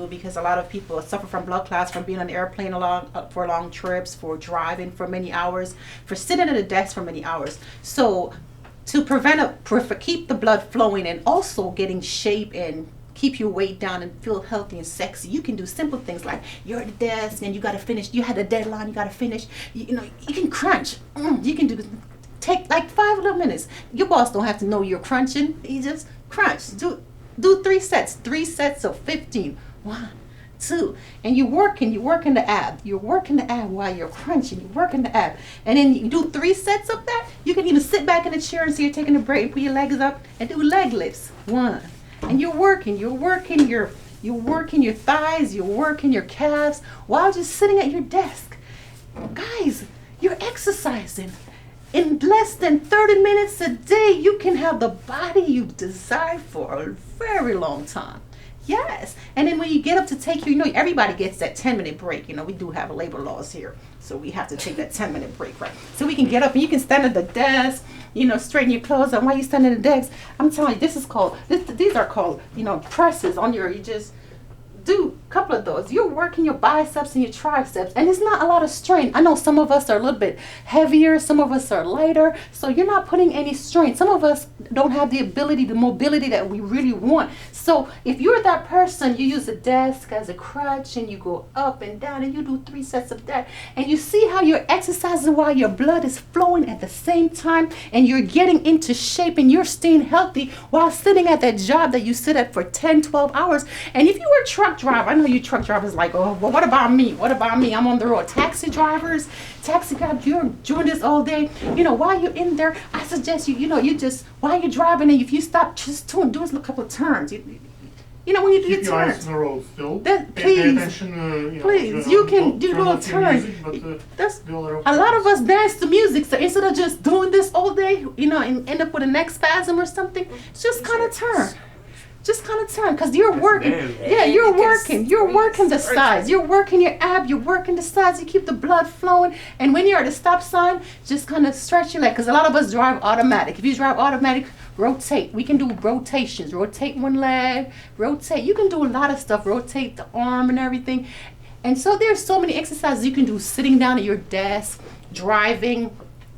do, because a lot of people suffer from blood clots from being on the airplane for long trips, for driving for many hours, for sitting at a desk for many hours. So to keep the blood flowing and also getting shape and keep your weight down and feel healthy and sexy, you can do simple things like you're at the desk and you got to finish, you had a deadline, you got to finish, you know, you can crunch. You can take like 5 little minutes. Your boss don't have to know you're crunching. You just crunch. Do 3 sets of 15. 1, 2, and you're working the ab. You're working the ab while you're crunching. You're working the ab, and then you do 3 sets of that. You can even sit back in the chair and say you're taking a break, put your legs up, and do leg lifts. 1, and you're working your thighs, you're working your calves while just sitting at your desk. Guys, you're exercising. In less than 30 minutes a day, you can have the body you desire for a very long time. Yes. And then when you get up to take you know, everybody gets that 10-minute break. You know, we do have labor laws here, so we have to take that 10-minute break, right? So we can get up and you can stand at the desk, you know, straighten your clothes up while you stand at the desk. I'm telling you, these are called, you know, presses on you just do a couple of those. You're working your biceps and your triceps, and it's not a lot of strain. I know some of us are a little bit heavier, some of us are lighter, so you're not putting any strain. Some of us don't have the ability, the mobility that we really want. So if you're that person, you use a desk as a crutch and you go up and down and you do 3 sets of that, and you see how you're exercising while your blood is flowing at the same time, and you're getting into shape and you're staying healthy while sitting at that job that you sit at for 10, 12 hours. And if you were a truck driver, I know you truck drivers like, oh, well, what about me? What about me? I'm on the road. Taxi drivers, taxi guys, you're doing this all day. You know, while you're in there, I suggest you just, while you're driving, and if you stop, just do a couple of turns. You know, when you do your turns. Keep your eyes on the road still. Please, pay attention, please, you can do little turns. A lot of us dance to music, so instead of just doing this all day, you know, and end up with a neck spasm or something, just kind of turn. Just kind of turn, because you're working. Yeah, you're working the sides. You're working your ab, you're working the sides. You keep the blood flowing. And when you're at a stop sign, just kind of stretch your leg, because a lot of us drive automatic. If you drive automatic, rotate. We can do rotations. Rotate one leg, rotate. You can do a lot of stuff. Rotate the arm and everything. And so there's so many exercises you can do sitting down at your desk, driving,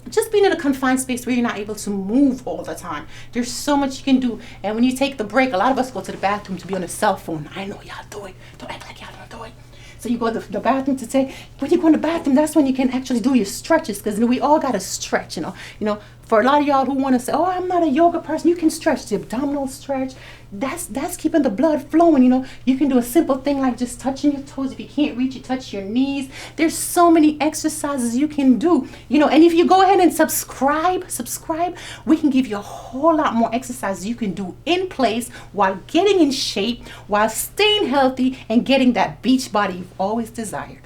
just being in a confined space where you're not able to move all the time. There's so much you can do. And when you take the break, a lot of us go to the bathroom to be on a cell phone. I know y'all do it. Don't act like y'all don't do it. So you go to the bathroom to say, when you go in the bathroom, that's when you can actually do your stretches, because we all got to stretch, you know. For a lot of y'all who want to say, oh, I'm not a yoga person, you can stretch the abdominal stretch. That's keeping the blood flowing, you know. You can do a simple thing like just touching your toes. If you can't reach, you touch your knees. There's so many exercises you can do, you know. And if you go ahead and subscribe, we can give you a whole lot more exercises you can do in place while getting in shape, while staying healthy and getting that beach body you've always desired.